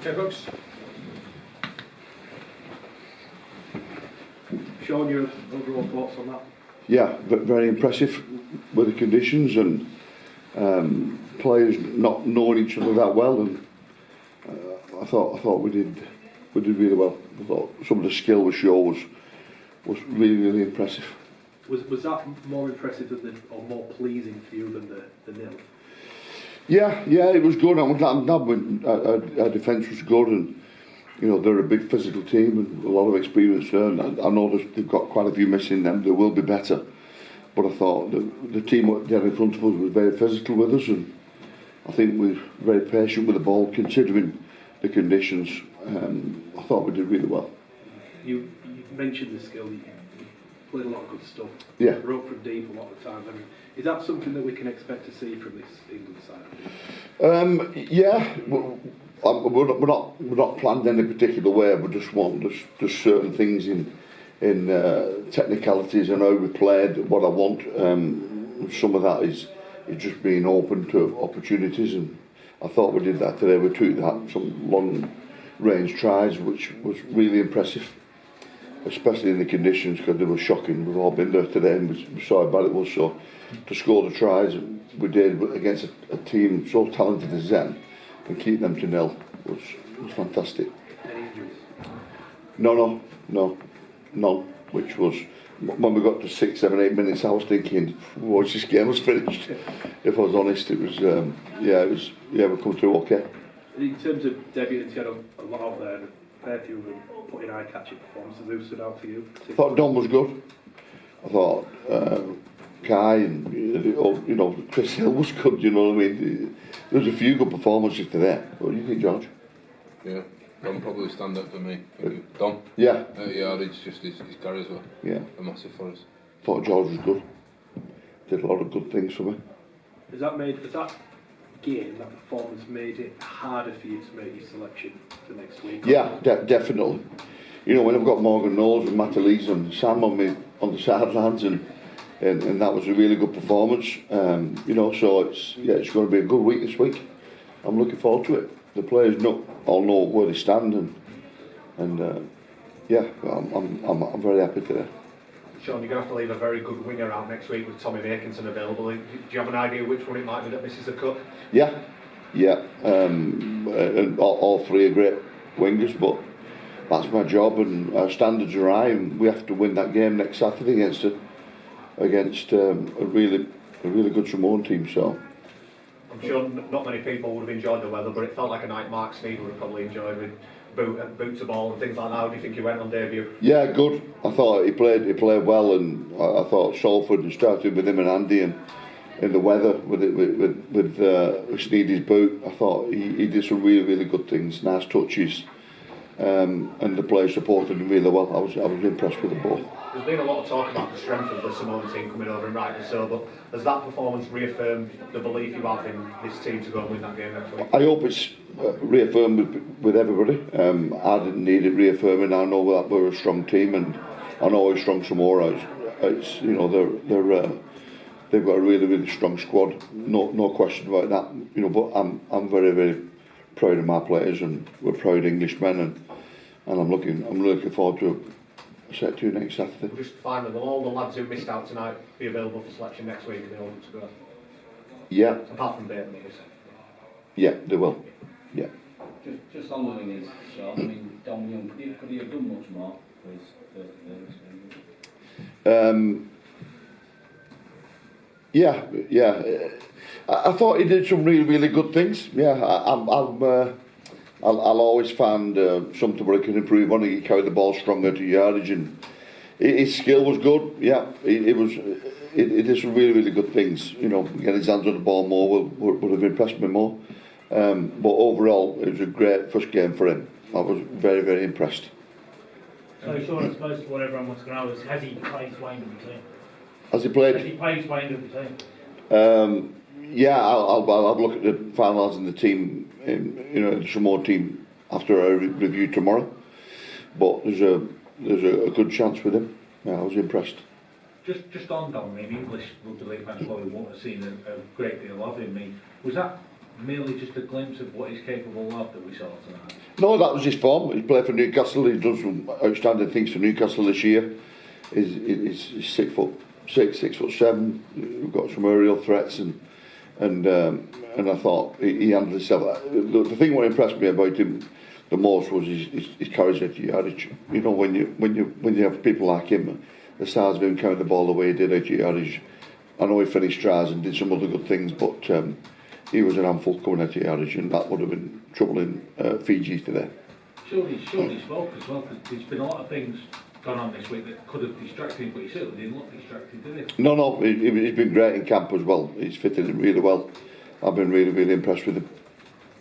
Okay, folks. Shaun, your overall thoughts on that? Yeah, very impressive with the conditions and players not knowing each other that well, and I thought we did really well. I thought some of the skill we showed was really impressive. Was that more impressive than or more pleasing for you than the nil? Yeah, it was good. I'm glad our defence was good, and you know they're a big physical team and a lot of experience there. And I know they've got quite a few missing them. They will be better, but I thought the team there in front of us was very physical with us, and I think we were very patient with the ball considering the conditions. I thought we did really well. You mentioned the skill. You played a lot of good stuff. Yeah. Broke from deep a lot of the time. I mean, is that something that we can expect to see from this England side? Yeah, we're not planned in any particular way. We just want there's certain things in technicalities and how we played. What I want, some of that is just being open to opportunities, and I thought we did that today. We took that some long range tries, which was really impressive, especially in the conditions because they were shocking. We've all been there today and we saw how bad it was. So to score the tries we did against a team so talented as them and keep them to nil was fantastic. Any injuries? No, none. Which was when we got to 6, 7, 8 minutes, I was thinking, once this game was finished, if I was honest, it was we come through okay. In terms of debutants, you had a lot of there, and a fair few of them put in eye-catching performances. Who stood out for you? I thought Don was good. I thought Kai and you know Chris Hill was good. You know what I mean? There was a few good performances today. What do you think, George? Yeah, Don probably stand up for me. Don. Yeah. It's just his charisma. Yeah. A massive for us. Thought George was good. Did a lot of good things for me. Has that game, that performance, made it harder for you to make your selection for next week? Yeah, definitely. You know, when I've got Morgan Knowles and Matt Elise and Sam on me on the sidelines, and that was a really good performance. You know, so it's going to be a good week this week. I'm looking forward to it. The players all know where they stand, and I'm very happy today. Shaun, you're going to have to leave a very good winger out next week with Tommy Makinson available. Do you have an idea which one it might be that misses the cut? Yeah. And all three are great wingers, but that's my job, and our standards are high, and we have to win that game next Saturday against a really good Samoan team. So I'm sure not many people would have enjoyed the weather, but it felt like a night Mark Sneed would have probably enjoyed with boot to ball and things like that. How do you think he went on debut? Yeah, good. I thought he played well, and I thought Salford started with him and Andy, and in the weather with Sneedy's boot, I thought he did some really good things, nice touches, and the players supported him really well. I was impressed with the ball. There's been a lot of talk about the strength of the Samoan team coming over, and rightly so, but has that performance reaffirmed the belief you have in this team to go and win that game next week? I hope it's reaffirmed with everybody. I didn't need it reaffirming. I know that we're a strong team, and I know how strong Samoa is. It's, you know, they've got a really strong squad. No question about that. You know, but I'm very proud of my players, and we're proud Englishmen, and I'm looking forward to set to next Saturday. Just finally, will all the lads who missed out tonight be available for selection next week and they all want to go? Yeah. Apart from Bateman, Yeah, they will. Yeah. Just on the wingers, Shaun, I mean, Dom Young, could he have done much more for his Yeah. I thought he did some really good things. Yeah, I'll always find something where I can improve on. He carried the ball stronger to yardage, and his skill was good. Yeah, he did some really good things. You know, getting his hands on the ball more would have impressed me more. But overall, it was a great first game for him. I was very impressed. So, Shaun, I suppose what everyone wants to know is, has he played Wane with the team? Has he played? Has he played Wane with the team? Yeah, I'll have a look at the finalising the team, the Samoa team after our review tomorrow. But there's a good chance with him. Yeah, I was impressed. Just on Dom, English rugby league fans probably won't have seen a great deal of him. Was that merely just a glimpse of what he's capable of that we saw tonight? No, that was his form. He's played for Newcastle. He's done some outstanding things for Newcastle this year. He's 6'7". We've got some aerial threats, and I thought he handled himself. The thing that impressed me about him the most was his courage. You know, when you have people like him, the size of him carrying the ball the way he did out yardage. I know he finished tries and did some other good things, but he was an handful coming out yardage, and that would have been trouble in Fiji today. Surely spoke as well, because there's been a lot of things gone on this week that could have distracted him, but he certainly didn't look distracted, did he? No, he's been great in camp as well. He's fitted in really well. I've been really impressed with him.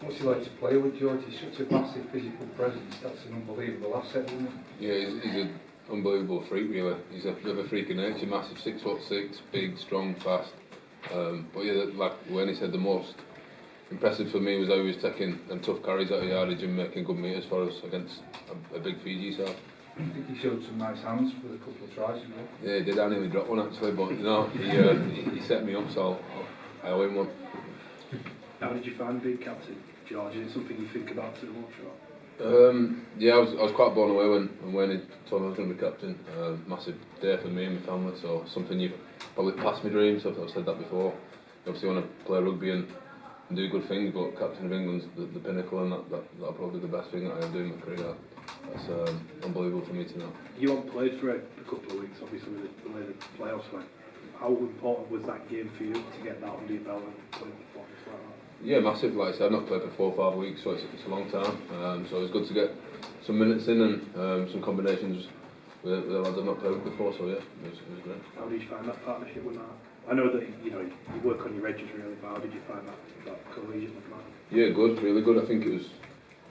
What's he like to play with, George? He's such a massive physical presence. That's an unbelievable asset, isn't it? Yeah, he's an unbelievable freak, really. He's a bit of a freak of nature, massive, 6'6", big, strong, fast. But yeah, like Wane said, the most impressive for me was how he was taking them tough carries out of yardage and making good meters for us against a big Fiji side. I think he showed some nice hands with a couple of tries as well. Yeah, he did. I nearly dropped one actually, but you know, he set me up, so I owe him one. How did you find being captain, George? Is it something you think about too much? Yeah, I was quite blown away when Wane told me I was going to be captain. Massive day for me and my family, so something you've probably past my dreams. I've said that before. You obviously want to play rugby and do good things, but captain of England's the pinnacle, and that'll probably be the best thing that I am doing in my career. That's unbelievable for me to know. You haven't played for a couple of weeks, obviously, with the way the playoffs went. How important was that game for you to get that under your belt and play performance like that? Yeah, massive. Like I said, I've not played for 4 or 5 weeks, so it's a long time. So it was good to get some minutes in and some combinations with the lads I've not played with before. So yeah, it was great. How did you find that partnership with Matt? I know that you work on your edges really, but how did you find that cohesion with Matt? Yeah, good, really good. I think it was.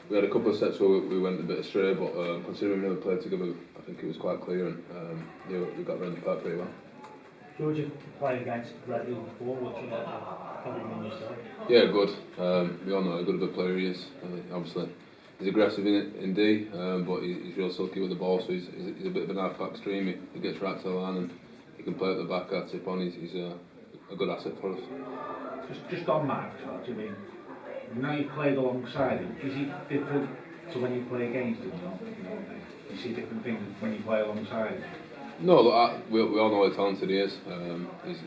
We had a couple of sets where we went a bit astray, but considering we never played together, I think it was quite clear, and yeah, we got around the park pretty well. George, you played against Bradley before, what's it like having him on your side? Yeah, good. We all know how good of a player he is. Obviously, he's aggressive in D, but he's real silky with the ball, so he's a bit of an half-back stream. He gets right to the line and he can play at the back, at tip on. He's a good asset for us. Just on Mark, do you mean? Now you've played alongside him, is he different to when you play against him? You see different things when you play alongside him? No, look, we all know how talented he is.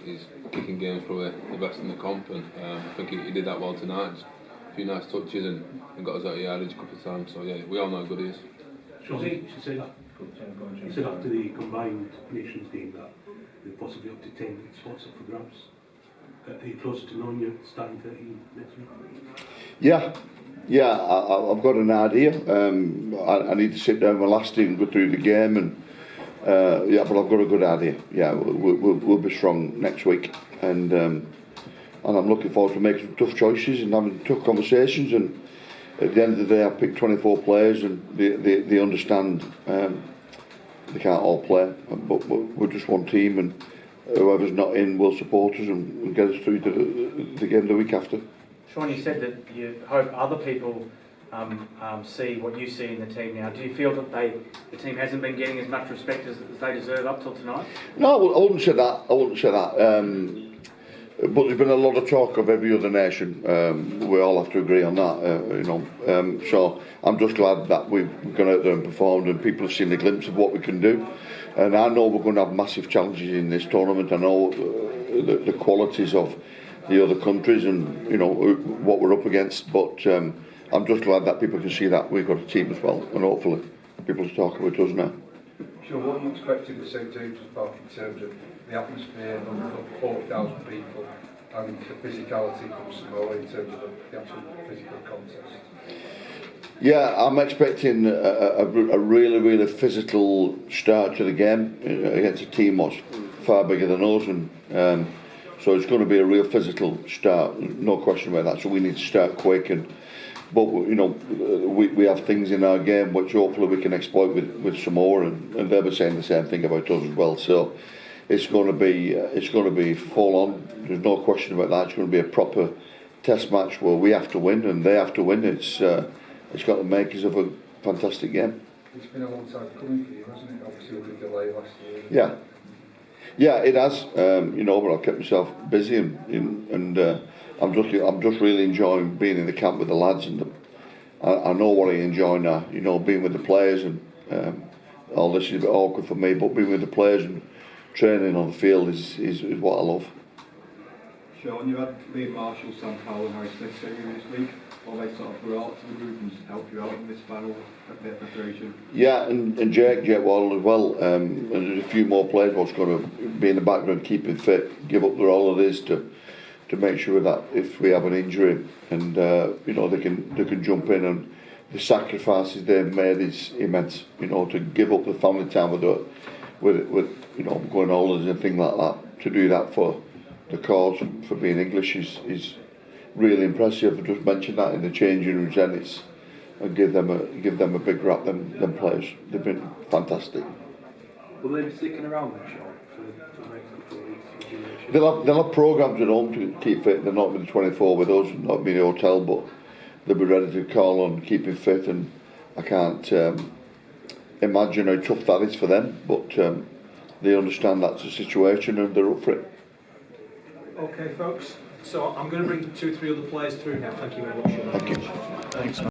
His kicking game's probably the best in the comp, and I think he did that well tonight. Just a few nice touches and got us out of yardage a couple of times. So yeah, we all know how good he is. Shaun, You said after the combined nations game that they're possibly up to 10 spots up for grabs. Are you closer to knowing you're starting 13 next week? Yeah, I've got an idea. I need to sit down with Lasty and go through the game, and yeah, but I've got a good idea. Yeah, we'll be strong next week, and I'm looking forward to making some tough choices and having tough conversations. And at the end of the day, I picked 24 players, and they understand they can't all play, but we're just one team, and whoever's not in will support us and get us through to the game the week after. Shaun, you said that you hope other people see what you see in the team now. Do you feel that the team hasn't been getting as much respect as they deserve up till tonight? No, I wouldn't say that. But there's been a lot of talk of every other nation. We all have to agree on that, so I'm just glad that we've gone out there and performed, and people have seen a glimpse of what we can do. And I know we're going to have massive challenges in this tournament. I know the qualities of the other countries and what we're up against. But I'm just glad that people can see that we've got a team as well, and hopefully people are talking with us now. Sure, what are you expecting at St James's Park in terms of the atmosphere, number of 40,000 people, and the physicality from Samoa in terms of the actual physical contest? Yeah, I'm expecting a really physical start to the game against a team that's far bigger than us, and so it's going to be a real physical start, no question about that. So we need to start quick, but we have things in our game which hopefully we can exploit with Samoa, and they'll be saying the same thing about us as well. So it's going to be full on. There's no question about that. It's going to be a proper test match where we have to win and they have to win. It's got the makers of a fantastic game. It's been a long time coming for you, hasn't it? Obviously with the delay last year. Yeah, it has. But I've kept myself busy, and I'm just really enjoying being in the camp with the lads, and I know what I enjoy now. You know, being with the players, and all this is a bit awkward for me, but being with the players and training on the field is what I love. Shaun, you had Lee Marshall, Sam Powell and Harry Smith training this week. All they sort of brought to the group and helped you out in this final preparation. Yeah, and Jake Waddle as well. And there's a few more players what's going to be in the background, keeping fit, give up their holidays to make sure that if we have an injury, and you know, they can jump in, and the sacrifices they've made is immense. You know, to give up the family time with you know, going on holidays and things like that, to do that for the cause, for being English is really impressive. I just mentioned that in the changing rooms, and and give them a big rap. Them players, they've been fantastic. Will they be sticking around then, Shaun, for the next couple of weeks? They'll have programmes at home to keep fit. They're not with the 24 with us, not in the hotel, but they'll be ready to call on keeping fit. And I can't imagine how tough that is for them, but they understand that's the situation and they're up for it. Okay, folks. So I'm going to bring 2 or 3 other players through now. Thank you very much. Thank you. Thanks.